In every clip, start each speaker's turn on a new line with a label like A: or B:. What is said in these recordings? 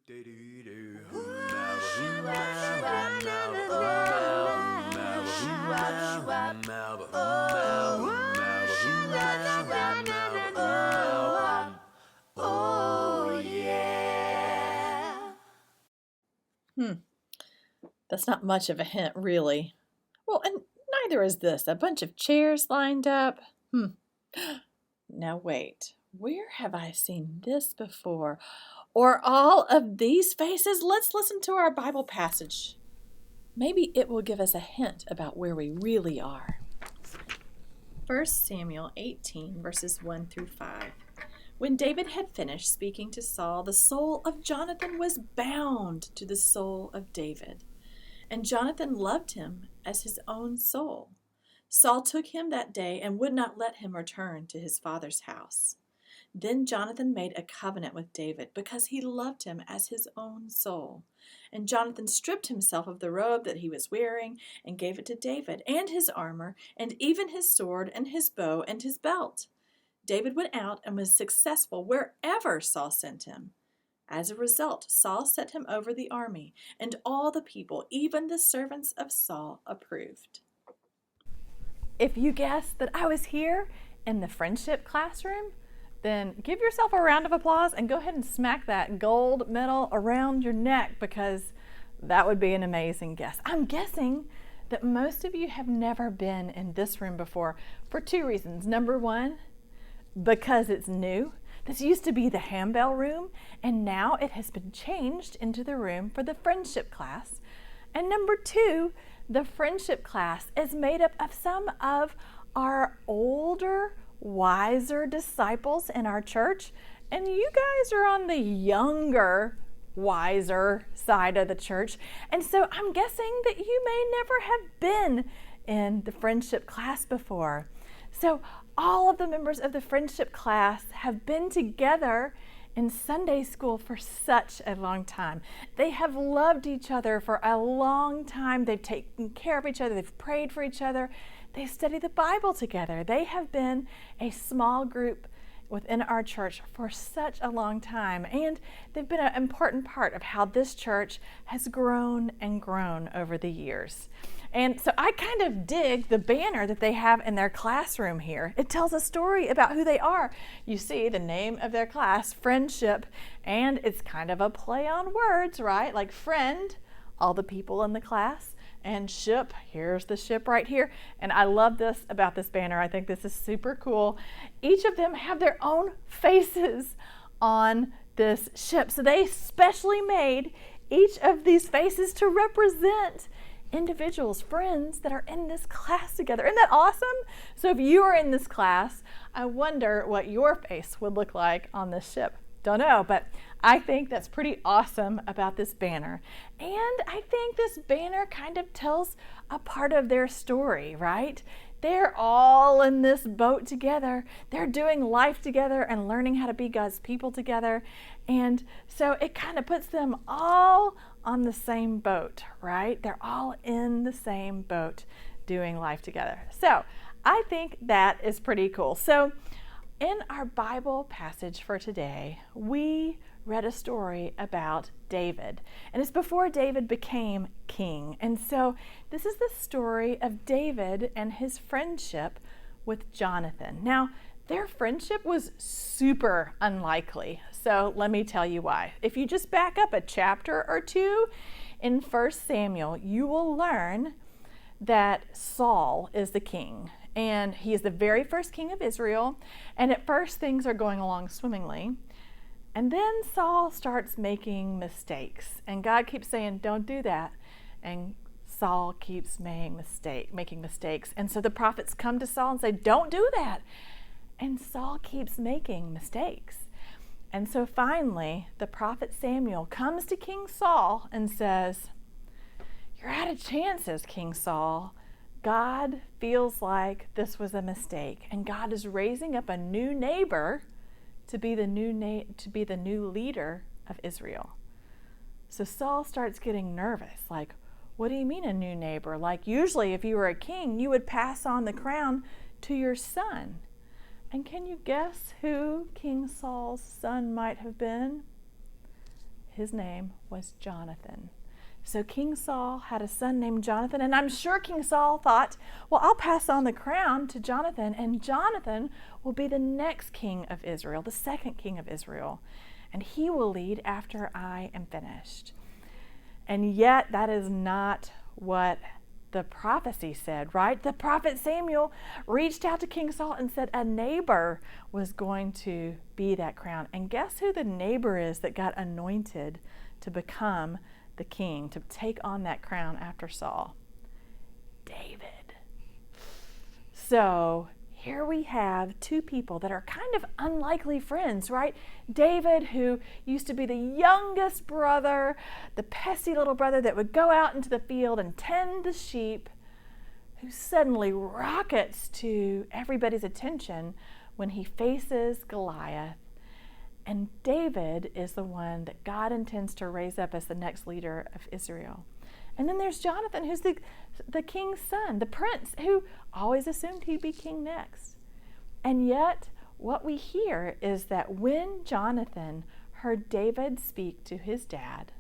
A: Oh, yeah.
B: That's not much of a hint, really. Well, and neither is this. A bunch of chairs lined up. Now wait, where have I seen this before? Or all of these faces? Let's listen to our Bible passage. Maybe it will give us a hint about where we really are. 1 Samuel 18, verses 1 through 5. When David had finished speaking to Saul, the soul of Jonathan was bound to the soul of David, and Jonathan loved him as his own soul. Saul took him that day and would not let him return to his father's house. Then Jonathan made a covenant with David because he loved him as his own soul. And Jonathan stripped himself of the robe that he was wearing and gave it to David, and his armor, and even his sword, and his bow, and his belt. David went out and was successful wherever Saul sent him. As a result, Saul set him over the army, and all the people, even the servants of Saul, approved. If you guessed that I was here in the friendship classroom, then give yourself a round of applause and go ahead and smack that gold medal around your neck, because that would be an amazing guess. I'm guessing that most of you have never been in this room before for two reasons. Number one, because it's new. This used to be the handbell room, and now it has been changed into the room for the friendship class. And number two, the friendship class is made up of some of our older, wiser disciples in our church, and you guys are on the younger, wiser side of the church. And so I'm guessing that you may never have been in the friendship class before. So all of the members of the friendship class have been together in Sunday school for such a long time. They have loved each other for a long time. They've taken care of each other. They've prayed for each other. They study the Bible together. They have been a small group within our church for such a long time. And they've been an important part of how this church has grown and grown over the years. And so I kind of dig the banner that they have in their classroom here. It tells a story about who they are. You see the name of their class, Friendship, and it's kind of a play on words, right? Like friend, all the people in the class, and ship, here's the ship right here. And I love this about this banner. I think this is super cool. Each of them have their own faces on this ship. So they specially made each of these faces to represent individuals, friends that are in this class together. Isn't that awesome? So if you are in this class, I wonder what your face would look like on this ship. Don't know, but I think that's pretty awesome about this banner. And I think this banner kind of tells a part of their story, right? They're all in this boat together. They're doing life together and learning how to be God's people together. And so it kind of puts them all on the same boat, right? They're all in the same boat doing life together. So I think that is pretty cool. So in our Bible passage for today, we read a story about David, and it's before David became king. And so this is the story of David and his friendship with Jonathan. Now, their friendship was super unlikely, so let me tell you why. If you just back up a chapter or two in 1 Samuel, you will learn that Saul is the king, and he is the very first king of Israel, and at first things are going along swimmingly. And then Saul starts making mistakes, and God keeps saying, don't do that. And Saul keeps making mistakes. And so the prophets come to Saul and say, don't do that. And Saul keeps making mistakes. And so finally, the prophet Samuel comes to King Saul and says, you're out of chances, King Saul. God feels like this was a mistake, and God is raising up a new neighbor to be the new leader of Israel. So Saul starts getting nervous. Like, what do you mean a new neighbor? Like, usually if you were a king, you would pass on the crown to your son. And can you guess who King Saul's son might have been? His name was Jonathan. So King Saul had a son named Jonathan, and I'm sure King Saul thought, well, I'll pass on the crown to Jonathan, and Jonathan will be the next king of Israel, the second king of Israel, and he will lead after I am finished. And yet that is not what the prophecy said, right? The prophet Samuel reached out to King Saul and said a neighbor was going to be that crown. And guess who the neighbor is that got anointed to become the king, to take on that crown after Saul? David. So here we have two people that are kind of unlikely friends, right? David, who used to be the youngest brother, the pesky little brother that would go out into the field and tend the sheep, who suddenly rockets to everybody's attention when he faces Goliath. And David is the one that God intends to raise up as the next leader of Israel. And then there's Jonathan, who's the king's son, the prince, who always assumed he'd be king next. And yet, what we hear is that when Jonathan heard David speak to his dad,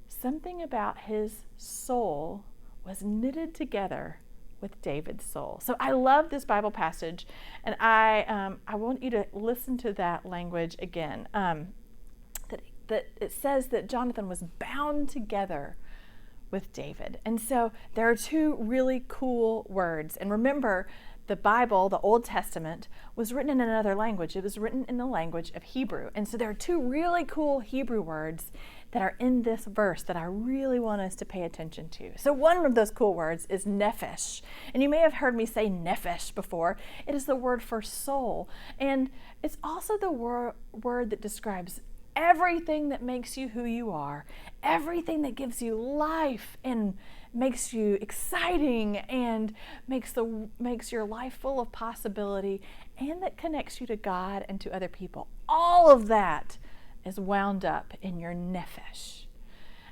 B: something about his soul was knitted together with David's soul. So I love this Bible passage, and I want you to listen to that language again. That it says that Jonathan was bound together with David. And so there are two really cool words. And remember, the Bible, the Old Testament, was written in another language. It was written in the language of Hebrew. And so there are two really cool Hebrew words that are in this verse that I really want us to pay attention to. So one of those cool words is nephesh. And you may have heard me say nephesh before. It is the word for soul. And it's also the word that describes everything that makes you who you are, everything that gives you life and makes you exciting and makes your life full of possibility, and that connects you to God and to other people. All of that is wound up in your nephesh.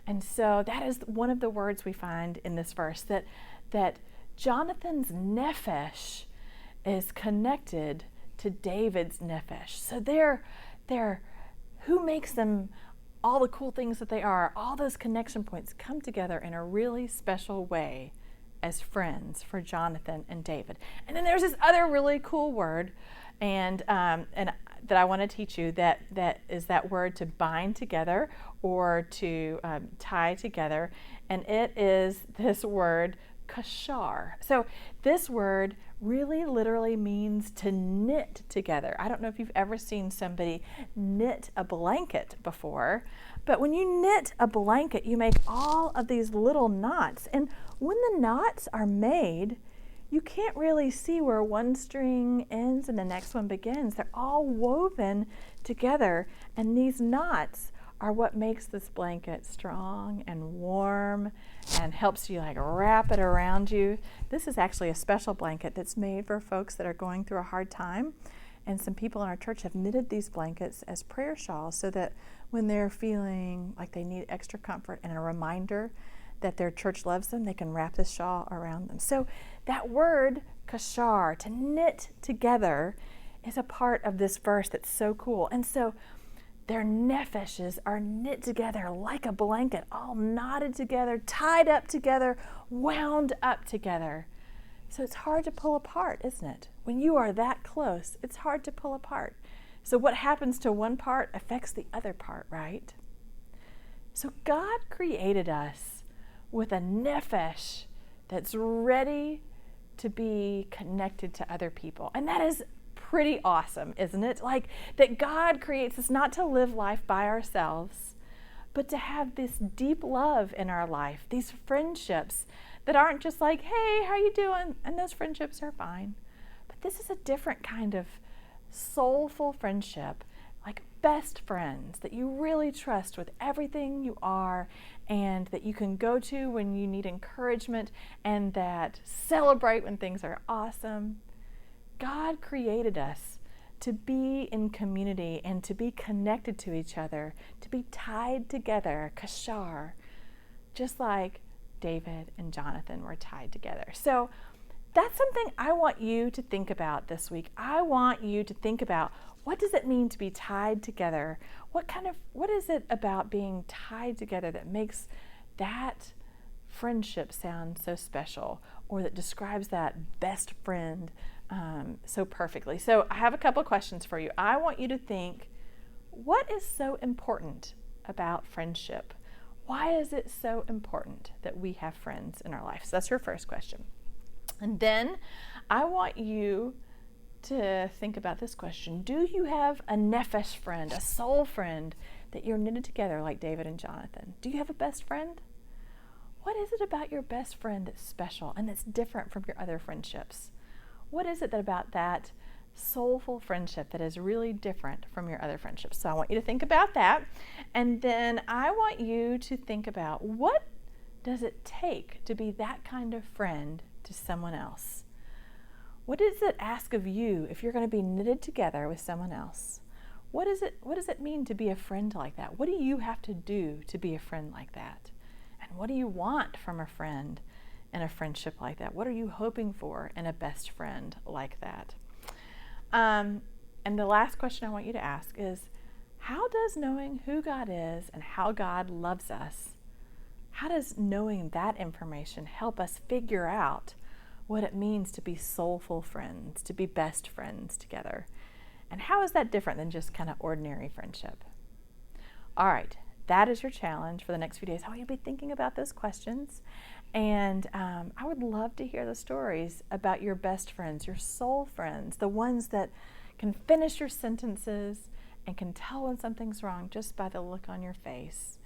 B: And so that is one of the words we find in this verse, that Jonathan's nephesh is connected to David's nephesh. So they're who makes them all the cool things that they are, all those connection points come together in a really special way as friends for Jonathan and David. And then there's this other really cool word, and that I want to teach you, that is that word to bind together or to tie together, and it is this word kashar. So this word really literally means to knit together. I don't know if you've ever seen somebody knit a blanket before, but when you knit a blanket, you make all of these little knots. And when the knots are made, you can't really see where one string ends and the next one begins. They're all woven together, and these knots are what makes this blanket strong and warm and helps you like wrap it around you. This is actually a special blanket that's made for folks that are going through a hard time. And some people in our church have knitted these blankets as prayer shawls so that when they're feeling like they need extra comfort and a reminder that their church loves them, they can wrap this shawl around them. So that word, kashar, to knit together, is a part of this verse that's so cool. And so their nepheshes are knit together like a blanket, all knotted together, tied up together, wound up together. So it's hard to pull apart, isn't it? When you are that close, it's hard to pull apart. So what happens to one part affects the other part, right? So God created us with a nephesh that's ready to be connected to other people. And that is pretty awesome, isn't it? Like that God creates us not to live life by ourselves, but to have this deep love in our life, these friendships that aren't just like, hey, how you doing? And those friendships are fine. But this is a different kind of soulful friendship, like best friends that you really trust with everything you are, and that you can go to when you need encouragement, and that celebrate when things are awesome. God created us to be in community and to be connected to each other, to be tied together, kashar, just like David and Jonathan were tied together. So that's something I want you to think about this week. I want you to think about, What does it mean to be tied together? What is it about being tied together that makes that friendship sound so special, or that describes that best friend so perfectly? So I have a couple of questions for you. I want you to think, what is so important about friendship? Why is it so important that we have friends in our life? So that's your first question. And then I want you to think about this question. Do you have a nephesh friend, a soul friend that you're knitted together like David and Jonathan? Do you have a best friend? What is it about your best friend that's special and that's different from your other friendships? What is it about that soulful friendship that is really different from your other friendships? So I want you to think about that. And then I want you to think about, what does it take to be that kind of friend to someone else? What does it ask of you if you're going to be knitted together with someone else? What does it mean to be a friend like that? What do you have to do to be a friend like that? And what do you want from a friend in a friendship like that? What are you hoping for in a best friend like that? And the last question I want you to ask is, how does knowing who God is and how God loves us, how does knowing that information help us figure out what it means to be soulful friends, to be best friends together? And how is that different than just kind of ordinary friendship? All right, that is your challenge for the next few days. I want you to be thinking about those questions. And I would love to hear the stories about your best friends, your soul friends, the ones that can finish your sentences and can tell when something's wrong just by the look on your face.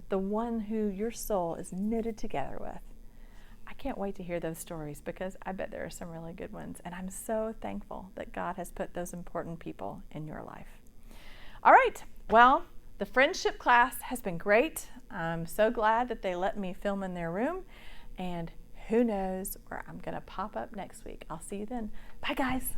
B: The one who your soul is knitted together with. I can't wait to hear those stories, because I bet there are some really good ones. And I'm so thankful that God has put those important people in your life. All right, well, the friendship class has been great. I'm so glad that they let me film in their room. And who knows where I'm going to pop up next week. I'll see you then. Bye, guys.